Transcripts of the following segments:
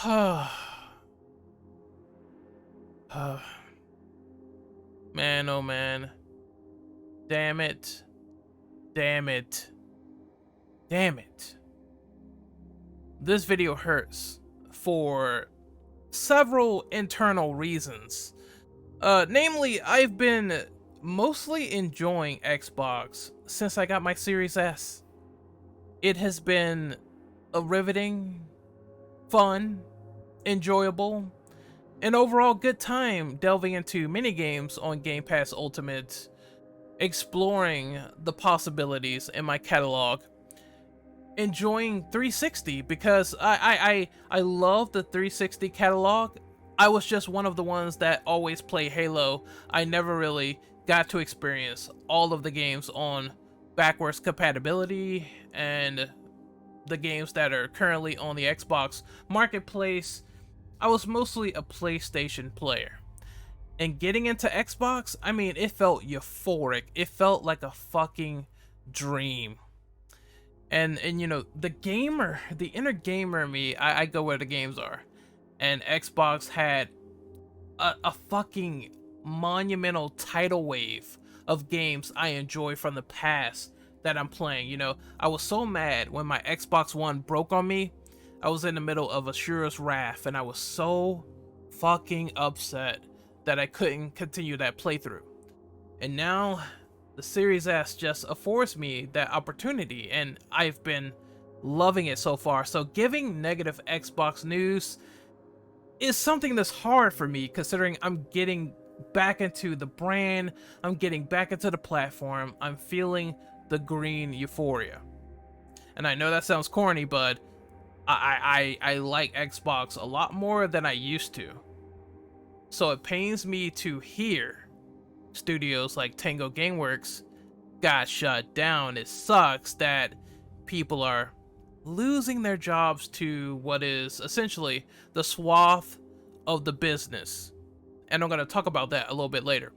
Man, oh man. Damn it. Damn it. Damn it. This video hurts for several internal reasons. Namely, I've been mostly enjoying Xbox since I got my Series S. It has been a riveting, fun, enjoyable, and overall good time delving into minigames on Game Pass Ultimate, exploring the possibilities in my catalog, enjoying 360 because I love the 360 catalog. I was just one of the ones that always play Halo. I never really got to experience all of the games on backwards compatibility and the games that are currently on the Xbox Marketplace. I was mostly a PlayStation player. And getting into Xbox, I mean, it felt euphoric. It felt like a fucking dream. And you know, the inner gamer in me, I go where the games are. And Xbox had a fucking monumental tidal wave of games I enjoy from the past that I'm playing. You know, I was so mad when my Xbox One broke on me. I was in the middle of Asura's Wrath, and I was so fucking upset that I couldn't continue that playthrough. And now, the Series S just affords me that opportunity, and I've been loving it so far. So giving negative Xbox news is something that's hard for me, considering I'm getting back into the brand, I'm getting back into the platform, I'm feeling the green euphoria. And I know that sounds corny, but I like Xbox a lot more than I used to. So it pains me to hear studios like Tango Gameworks got shut down. It sucks that people are losing their jobs to what is essentially the swath of the business. And I'm going to talk about that a little bit later.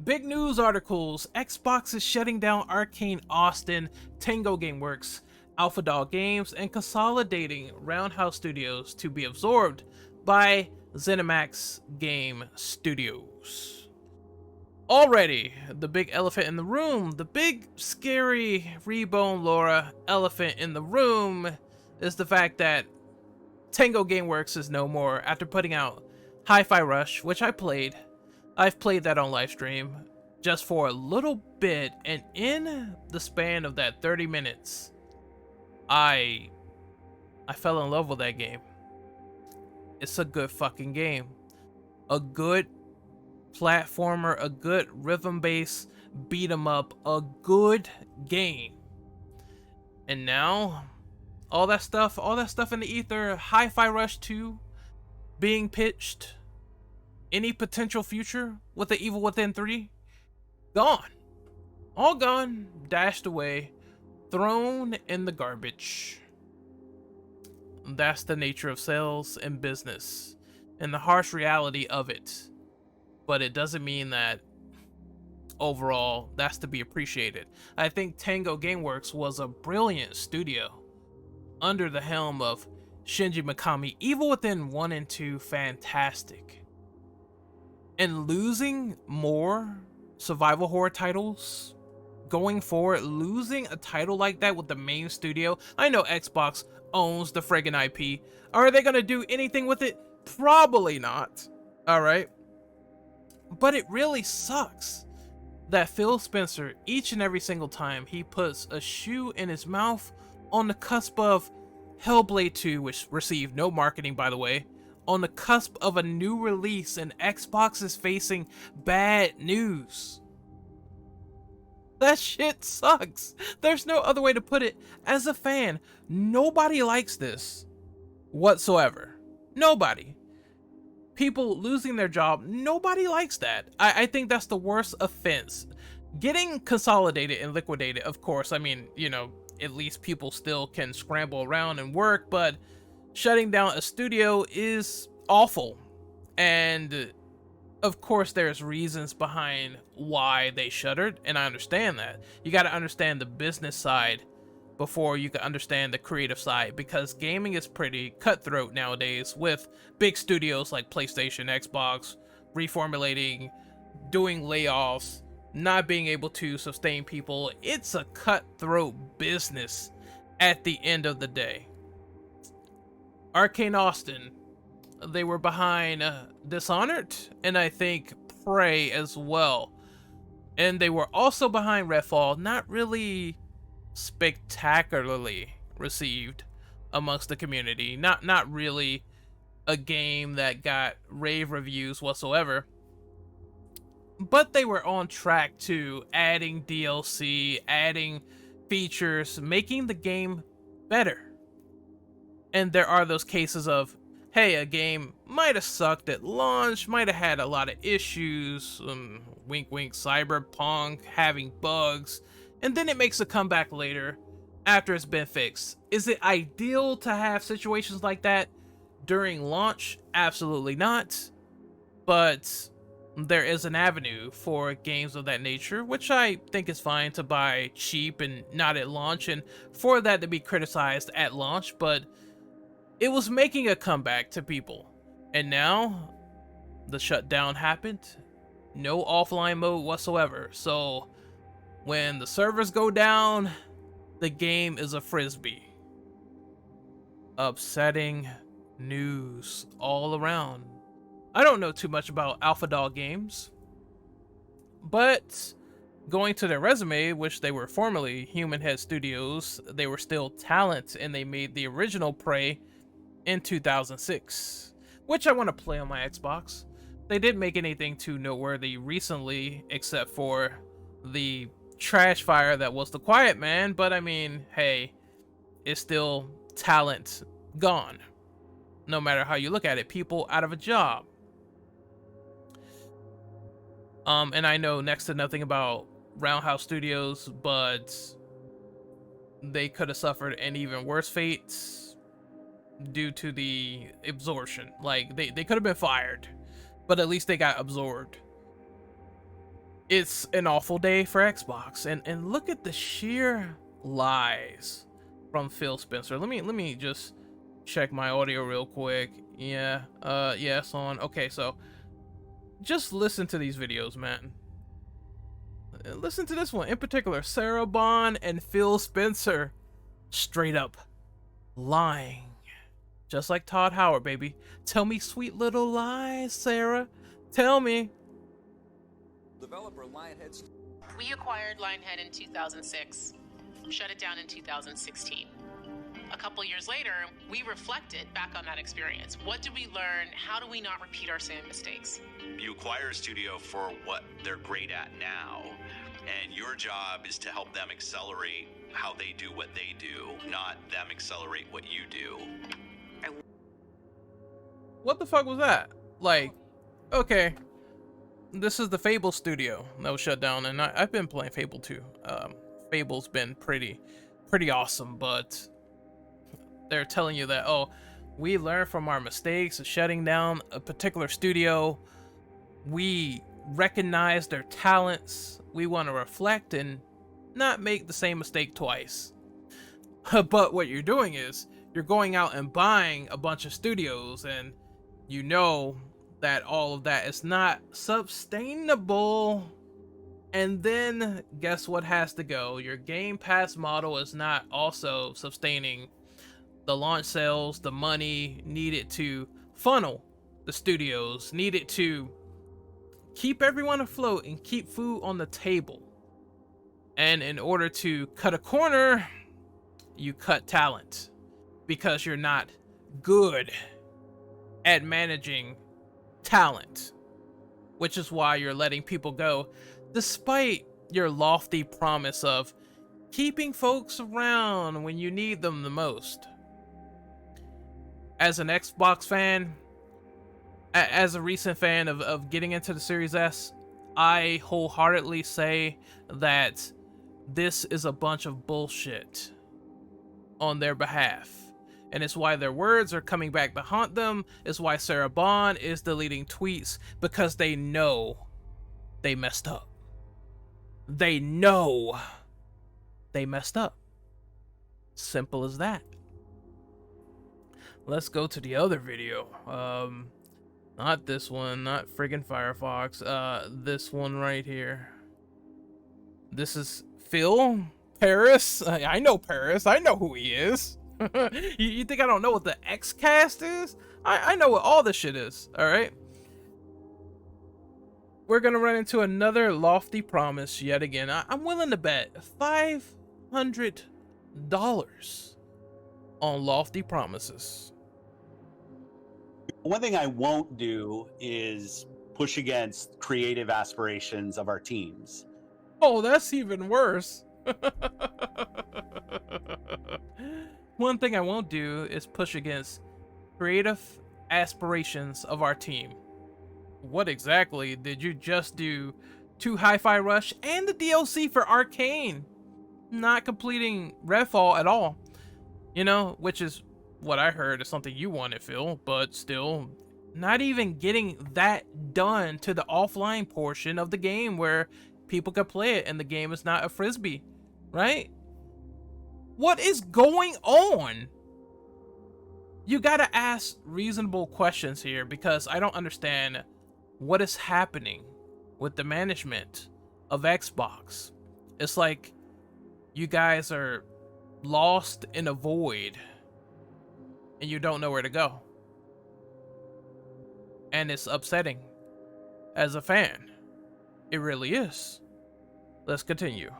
Big news articles: Xbox is shutting down Arkane Austin, Tango Gameworks, Alpha Dog Games, and consolidating Roundhouse Studios to be absorbed by ZeniMax Game Studios. Already, the big elephant in the room, the big, scary, rebone Laura elephant in the room, is the fact that Tango Gameworks is no more after putting out Hi-Fi Rush, which I played. I've played that on livestream just for a little bit, and in the span of that 30 minutes, I fell in love with that game. It's a good fucking game. A good platformer, a good rhythm-based beat 'em up, a good game. And now, all that stuff in the ether, Hi-Fi Rush 2 being pitched, any potential future with the Evil Within 3, gone. All gone, dashed away, thrown in the garbage. That's the nature of sales and business, and the harsh reality of it. But it doesn't mean that overall that's to be appreciated. I think Tango Gameworks was a brilliant studio under the helm of Shinji Mikami. Evil Within 1 and 2, fantastic. And losing more survival horror titles going forward, losing a title like that with the main studio. I know Xbox owns the friggin' IP. Are they gonna do anything with it? Probably not. Alright. But it really sucks that Phil Spencer, each and every single time he puts a shoe in his mouth on the cusp of Hellblade 2, which received no marketing, by the way, on the cusp of a new release, and Xbox is facing bad news. That shit sucks. There's no other way to put it. As a fan, nobody likes this whatsoever. Nobody. People losing their job, nobody likes that. I think that's the worst offense. Getting consolidated and liquidated, of course, I mean, you know, at least people still can scramble around and work, but shutting down a studio is awful. And of course, there's reasons behind why they shuttered, and I understand that. You got to understand the business side before you can understand the creative side, because gaming is pretty cutthroat nowadays with big studios like PlayStation, Xbox, reformulating, doing layoffs, not being able to sustain people. It's a cutthroat business at the end of the day. Arkane Austin, they were behind Dishonored, and I think Prey as well. And they were also behind Redfall, not really spectacularly received amongst the community. Not really a game that got rave reviews whatsoever. But they were on track to adding DLC, adding features, making the game better. And there are those cases of, hey, a game might have sucked at launch, might have had a lot of issues, wink wink, Cyberpunk having bugs, and then it makes a comeback later after it's been fixed. Is it ideal to have situations like that during launch? Absolutely not. But there is an avenue for games of that nature, which I think is fine to buy cheap and not at launch, and for that to be criticized at launch, but it was making a comeback to people. And now the shutdown happened, no offline mode whatsoever. So when the servers go down, the game is a frisbee. Upsetting news all around. I don't know too much about Alpha Dog Games, but going to their resume, which they were formerly Human Head Studios, they were still Talent, and they made the original Prey in 2006, which I want to play on my Xbox. They didn't make anything too noteworthy recently, except for the trash fire that was The Quiet Man, but I mean, hey, it's still talent gone. No matter how you look at it, people out of a job. And I know next to nothing about Roundhouse Studios, but they could have suffered an even worse fate due to the absorption. Like, they could have been fired, but at least they got absorbed. It's an awful day for Xbox, and look at the sheer lies from Phil Spencer. Let me just check my audio real quick. Yeah, it's on. Okay, so just listen to these videos, man. Listen to this one in particular. Sarah Bond and Phil Spencer straight up lying. Just like Todd Howard, baby. Tell me sweet little lies, Sarah. Tell me. Developer Lionhead. We acquired Lionhead in 2006, shut it down in 2016. A couple years later, we reflected back on that experience. What did we learn? How do we not repeat our same mistakes? You acquire a studio for what they're great at now, and your job is to help them accelerate how they do what they do, not them accelerate what you do. What the fuck was that? Like, okay, this is the Fable studio that was shut down, and I've been playing Fable too. Fable's been pretty awesome, but they're telling you that, oh, we learned from our mistakes of shutting down a particular studio. We recognize their talents. We want to reflect and not make the same mistake twice. But what you're doing is you're going out and buying a bunch of studios, and you know that all of that is not sustainable. And then guess what has to go? Your Game Pass model is not also sustaining the launch sales, the money needed to funnel the studios, needed to keep everyone afloat and keep food on the table. And in order to cut a corner, you cut talent because you're not good at managing talent, which is why you're letting people go, despite your lofty promise of keeping folks around when you need them the most. As an Xbox fan, as a recent fan of getting into the Series S, I wholeheartedly say that this is a bunch of bullshit on their behalf. And it's why their words are coming back to haunt them. It's why Sarah Bond is deleting tweets, because they know they messed up. They know they messed up. Simple as that. Let's go to the other video. Not this one, not friggin' Firefox. This one right here. This is Phil Paris. I know Paris. I know who he is. You think I don't know what the XCast is? I know what all this shit is. All right. We're gonna run into another lofty promise yet again. I'm willing to bet $500 on lofty promises. One thing I won't do is push against creative aspirations of our teams. Oh, that's even worse. One thing I won't do is push against creative aspirations of our team. What exactly did you just do to Hi-Fi Rush and the DLC for Arkane? Not completing Redfall at all. You know, which is what I heard is something you wanted, Phil, but still, not even getting that done to the offline portion of the game where people can play it and the game is not a frisbee, right? What is going on? You gotta ask reasonable questions here, because I don't understand what is happening with the management of Xbox. It's like you guys are lost in a void and you don't know where to go. And it's upsetting as a fan. It really is. Let's continue.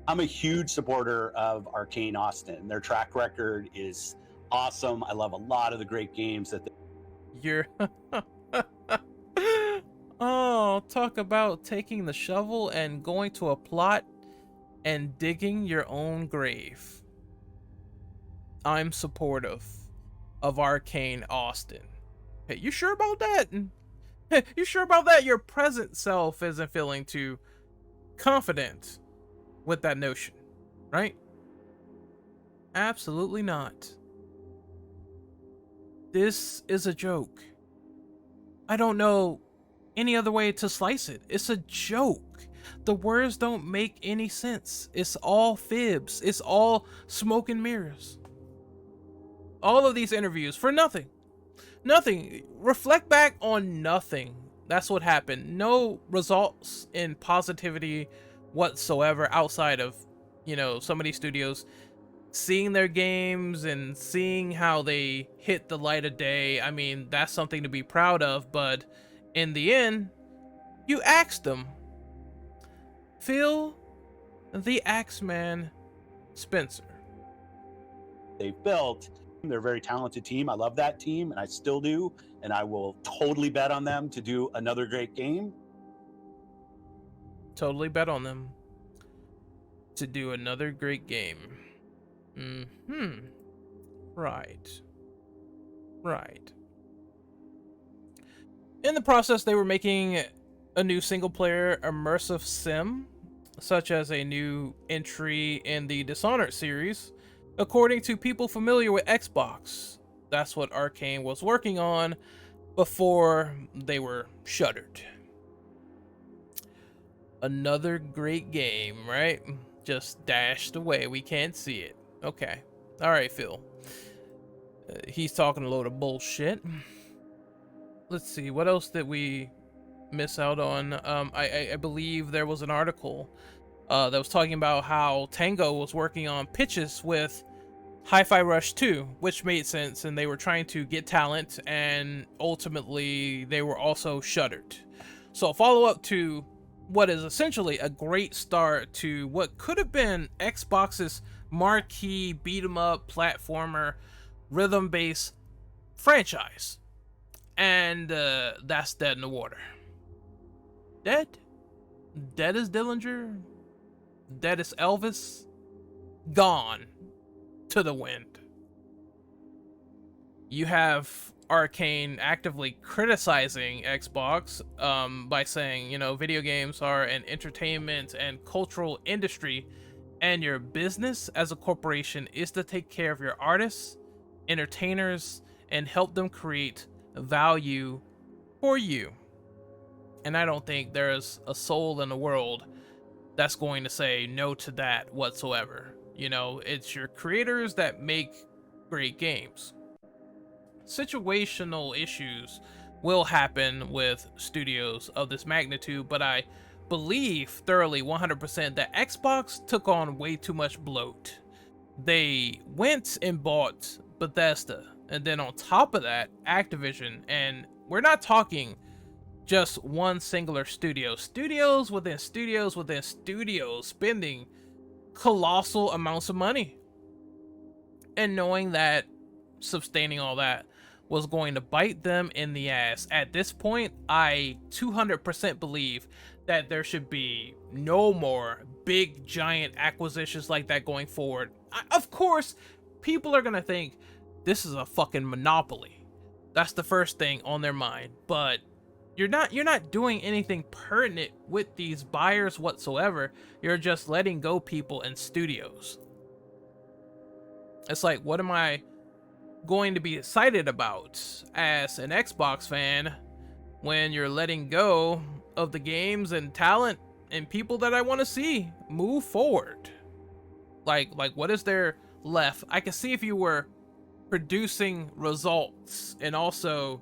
I'm a huge supporter of Arkane Austin. Their track record is awesome. I love a lot of the great games that You're oh, talk about taking the shovel and going to a plot and digging your own grave. I'm supportive of Arkane Austin. Hey, you sure about that? You sure about that? Your present self isn't feeling too confident with that notion, right? Absolutely not. This is a joke. I don't know any other way to slice it. It's a joke. The words don't make any sense. It's all fibs. It's all smoke and mirrors. All of these interviews for nothing. Nothing. Reflect back on nothing. That's what happened. No results in positivity whatsoever outside of, you know, some of these studios seeing their games and seeing how they hit the light of day. I mean, that's something to be proud of, but in the end, you axed them. Phil the Axeman Spencer. they've built. They're a very talented team. I love that team, and I still do. And I will totally bet on them to do another great game. Totally bet on them to do another great game. Right. Right. In the process, they were making a new single-player immersive sim, such as a new entry in the Dishonored series. According to people familiar with Xbox, that's what Arkane was working on before they were shuttered. Another great game, right? Just dashed away. We can't see it. Okay. All right, Phil. He's talking a load of bullshit. Let's see. What else did we miss out on? I believe there was an article that was talking about how Tango was working on pitches with Hi-Fi Rush 2, which made sense, and they were trying to get talent, and ultimately they were also shuttered. So a follow-up to what is essentially a great start to what could have been Xbox's marquee beat-em-up platformer rhythm-based franchise, and that's dead in the water. Dead as Dillinger, dead as Elvis, gone to the wind. You have Arkane actively criticizing Xbox by saying, you know, video games are an entertainment and cultural industry, and your business as a corporation is to take care of your artists, entertainers, and help them create value for you. And I don't think there's a soul in the world that's going to say no to that whatsoever. You know, it's your creators that make great games. Situational issues will happen with studios of this magnitude, but I believe thoroughly 100% that Xbox took on way too much bloat. They went and bought Bethesda, and then on top of that, Activision, and we're not talking just one singular studio. Studios within studios within studios spending colossal amounts of money. And knowing that sustaining all that was going to bite them in the ass. At this point, I 200% believe that there should be no more big giant acquisitions like that going forward. Of course, people are gonna think this is a fucking monopoly. That's the first thing on their mind, but you're not doing anything pertinent with these buyers whatsoever. You're just letting go people and studios. It's like, what am I going to be excited about as an Xbox fan when you're letting go of the games and talent and people that I want to see move forward? Like what is there left? I can see if you were producing results and also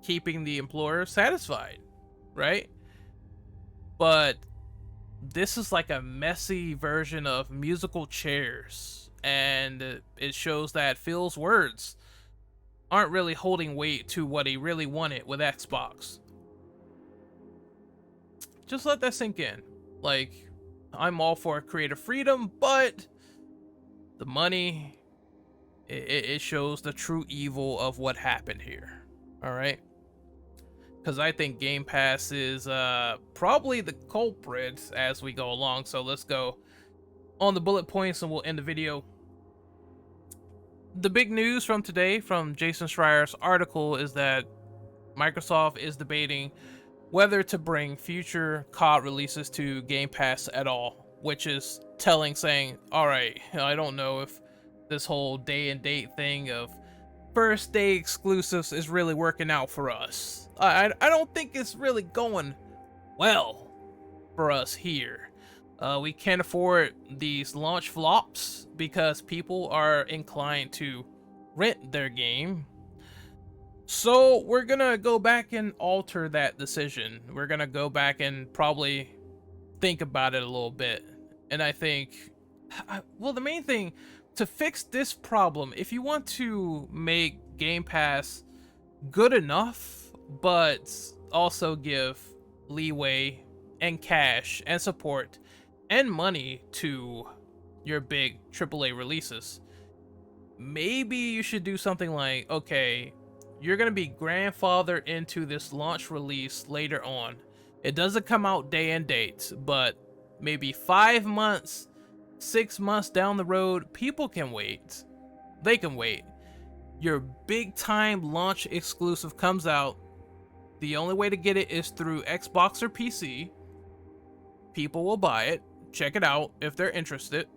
keeping the employer satisfied, right? But this is like a messy version of musical chairs, and it shows that Phil's words aren't really holding weight to what he really wanted with Xbox. Just let that sink in. Like, I'm all for creative freedom, but the money, it shows the true evil of what happened here. All right? Because I think Game Pass is probably the culprit as we go along. So let's go on the bullet points and we'll end the video. The big news from today from Jason Schreier's article is that Microsoft is debating whether to bring future COD releases to Game Pass at all, which is telling, saying, all right, I don't know if this whole day and date thing of first day exclusives is really working out for us. I don't think it's really going well for us here. We can't afford these launch flops because people are inclined to rent their game. So we're gonna go back and alter that decision. We're gonna go back and probably think about it a little bit. And I think, well, the main thing to fix this problem, if you want to make Game Pass good enough, but also give leeway and cash and support and money to your big AAA releases, maybe you should do something like, okay, you're going to be grandfathered into this launch release later on. It doesn't come out day and date, but maybe 5 months, 6 months down the road, people can wait. They can wait. Your big time launch exclusive comes out. The only way to get it is through Xbox or PC. People will buy it, check it out if they're interested.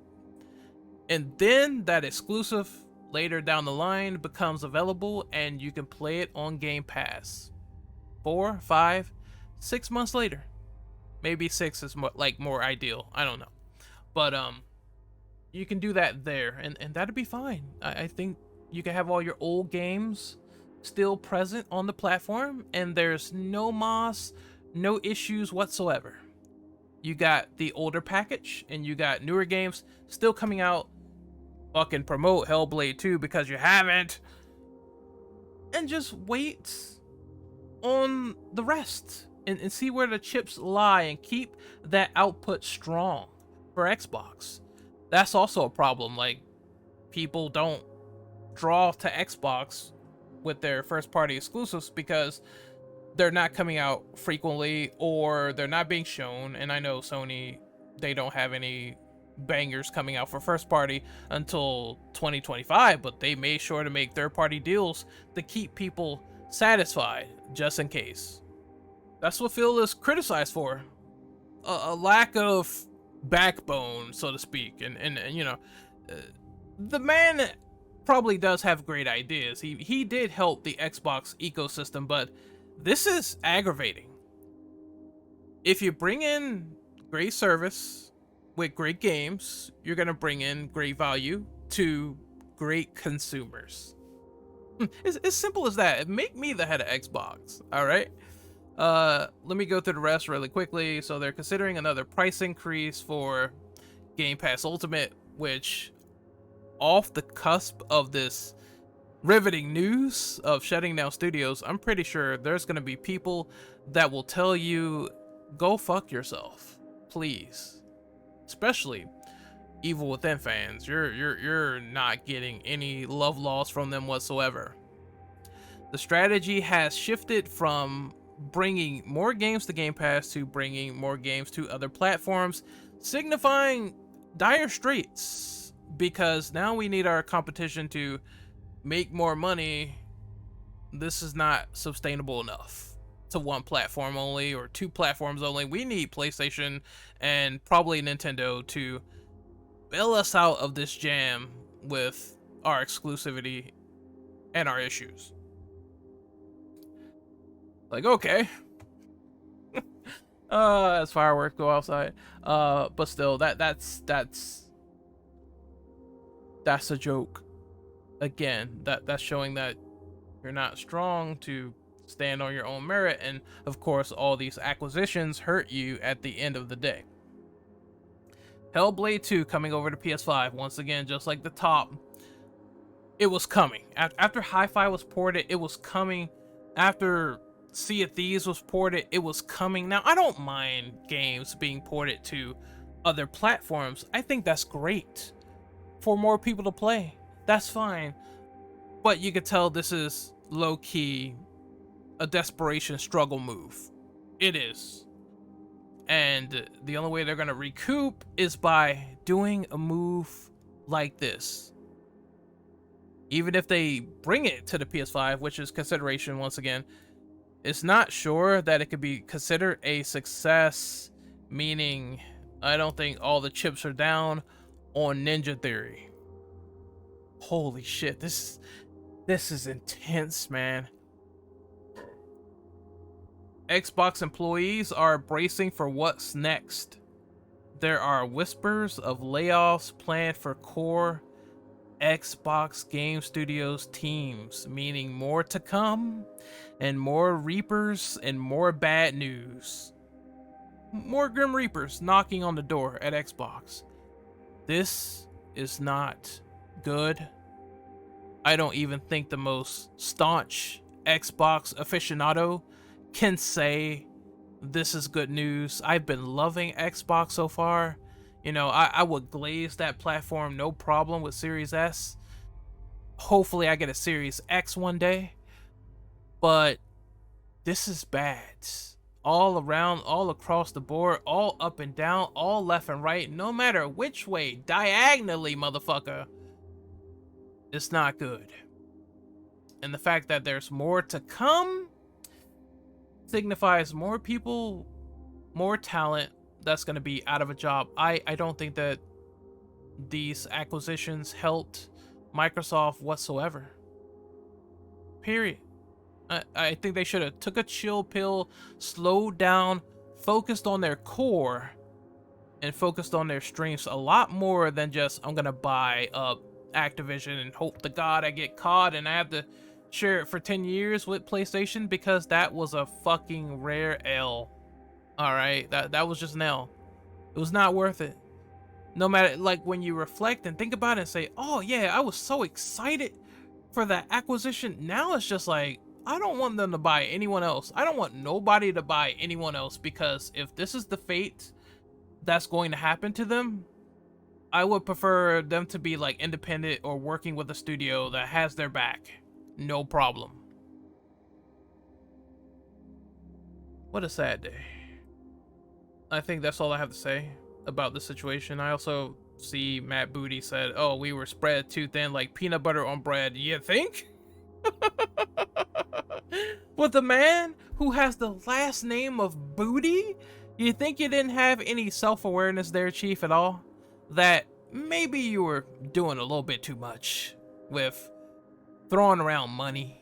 And then that exclusive later down the line becomes available and you can play it on Game Pass 4, 5, 6 months later. Maybe 6 is more ideal, I don't know, but you can do that there and that'd be fine. I think you can have all your old games still present on the platform and there's no moss, no issues whatsoever. You got the older package and you got newer games still coming out. Fucking promote Hellblade 2 because you haven't. And just wait on the rest and see where the chips lie and keep that output strong for Xbox. That's also a problem. Like, people don't draw to Xbox with their first party exclusives because they're not coming out frequently or they're not being shown. And I know Sony, they don't have any bangers coming out for first party until 2025, but they made sure to make third party deals to keep people satisfied just in case. That's what Phil is criticized for, a lack of backbone, so to speak. And you know, the man probably does have great ideas. He did help the Xbox ecosystem, but this is aggravating. If you bring in great service with great games, you're gonna bring in great value to great consumers. It's as simple as that. Make me the head of Xbox, all right? Let me go through the rest really quickly. So they're considering another price increase for Game Pass Ultimate, which off the cusp of this riveting news of shutting down studios, I'm pretty sure there's going to be people that will tell you, go fuck yourself, please. Especially Evil Within fans. You're not getting any love lost from them whatsoever. The strategy has shifted from bringing more games to Game Pass to bringing more games to other platforms, signifying dire straits, because now we need our competition to make more money. This is not sustainable enough to one platform only or two platforms only. We need PlayStation and probably Nintendo to bail us out of this jam with our exclusivity and our issues. Like, okay. As fireworks go outside. But still, that's a joke. Again, that's showing that you're not strong to stand on your own merit, and of course all these acquisitions hurt you at the end of the day. Hellblade 2 coming over to PS5 once again, just like the top. It was coming. After Hi-Fi was ported, it was coming. After Sea of Thieves was ported, it was coming. Now, I don't mind games being ported to other platforms. I think that's great for more people to play. That's fine. But you could tell this is low-key a desperation struggle move. It is. And the only way they're going to recoup is by doing a move like this. Even if they bring it to the PS5, which is consideration once again, it's not sure that it could be considered a success, meaning I don't think all the chips are down on Ninja Theory. Holy shit, this is intense, man. Xbox employees are bracing for what's next. There are whispers of layoffs planned for core Xbox Game Studios teams, meaning more to come, and more Reapers and more bad news. More Grim Reapers knocking on the door at Xbox. This is not good. I don't even think the most staunch Xbox aficionado can say this is good news. I've been loving Xbox so far. You know, I would glaze that platform no problem with Series S. Hopefully I get a Series X one day. But this is bad. All around, all across the board, all up and down, all left and right, no matter which way, diagonally, motherfucker. It's not good. And the fact that there's more to come signifies more people, more talent that's going to be out of a job. I don't think that these acquisitions helped Microsoft whatsoever. Period. I think they should have took a chill pill, slowed down, focused on their core, and focused on their strengths a lot more than just, I'm going to buy up Activision and hope to God I get caught and I have to share it for 10 years with PlayStation, because that was a fucking rare L. Alright, that was just an L. It was not worth it. No matter, like, when you reflect and think about it and say, oh yeah, I was so excited for that acquisition. Now it's just like, I don't want them to buy anyone else. I don't want nobody to buy anyone else, because if this is the fate that's going to happen to them, I would prefer them to be like independent or working with a studio that has their back. No problem. What a sad day. I think that's all I have to say about the situation. I also see Matt Booty said, oh, we were spread too thin like peanut butter on bread. You think? With the man who has the last name of Booty? You think you didn't have any self-awareness there, Chief, at all? That maybe you were doing a little bit too much with throwing around money,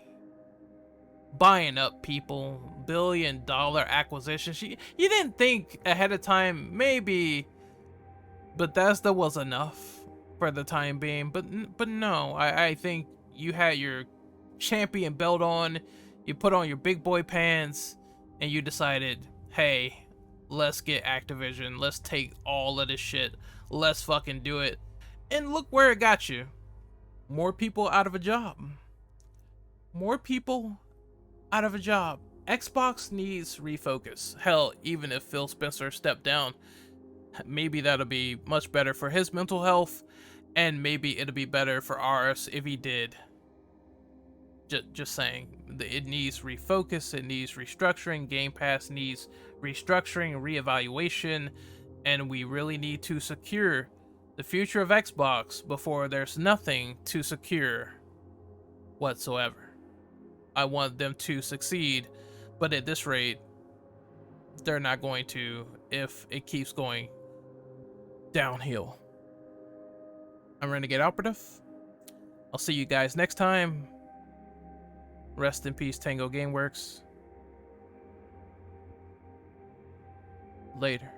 buying up people, billion-dollar acquisitions. You didn't think ahead of time maybe Bethesda was enough for the time being, but no, I think you had your champion belt on, you put on your big boy pants, and you decided, hey, let's get Activision, let's take all of this shit, let's fucking do it. And look where it got you. More people out of a job. More people out of a job. Xbox needs refocus. Hell, even if Phil Spencer stepped down, maybe that'll be much better for his mental health, and maybe it'll be better for ours if he did. Just saying, it needs refocus, it needs restructuring, Game Pass needs restructuring, reevaluation, and we really need to secure the future of Xbox before there's nothing to secure whatsoever. I want them to succeed, but at this rate, they're not going to if it keeps going downhill. I'm Renegade Operative. I'll see you guys next time. Rest in peace, Tango Gameworks. Later.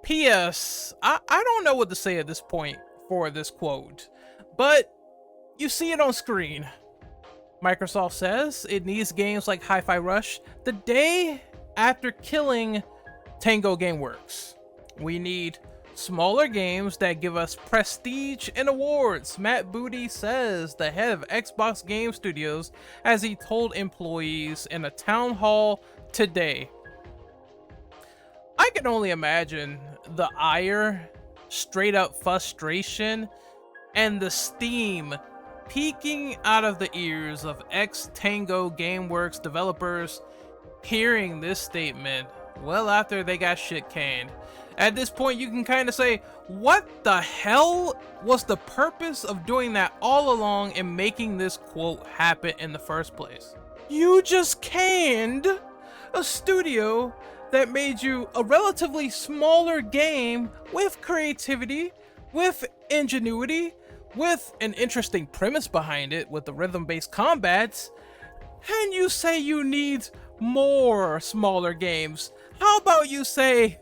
P.S. I don't know what to say at this point for this quote, but you see it on screen. Microsoft says it needs games like Hi-Fi Rush the day after killing Tango Gameworks. We need smaller games that give us prestige and awards, Matt Booty says, the head of Xbox Game Studios, as he told employees in a town hall today. I can only imagine the ire, straight up frustration, and the steam peeking out of the ears of ex-Tango Gameworks developers hearing this statement well after they got shit canned. At this point, you can kind of say, what the hell was the purpose of doing that all along and making this quote happen in the first place? You just canned a studio that made you a relatively smaller game with creativity, with ingenuity, with an interesting premise behind it, with the rhythm-based combats, and you say you need more smaller games. How about you say,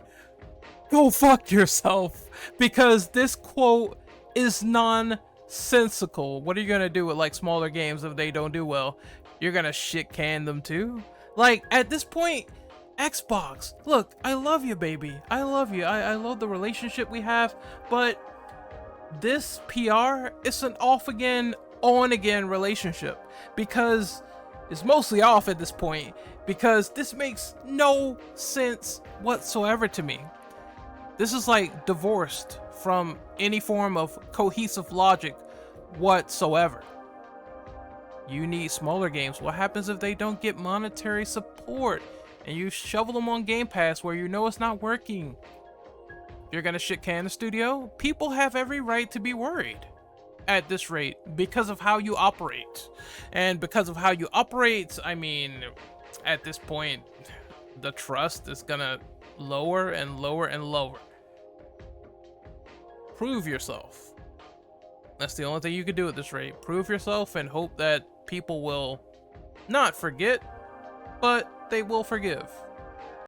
go fuck yourself, because this quote is nonsensical. What are you gonna do with like smaller games if they don't do well? You're gonna shit can them too? Like, at this point, Xbox, look, I love you, baby. I love you. I love the relationship we have, but this PR is an off again, on again relationship, because it's mostly off at this point, because this makes no sense whatsoever to me. This is like divorced from any form of cohesive logic whatsoever. You need smaller games. What happens if they don't get monetary support and you shovel them on Game Pass where you know it's not working? You're gonna shit can the studio? People have every right to be worried at this rate because of how you operate. And because of how you operate, I mean, at this point, the trust is gonna lower and lower and lower. Prove yourself. That's the only thing you can do at this rate. Prove yourself and hope that people will not forget, but they will forgive.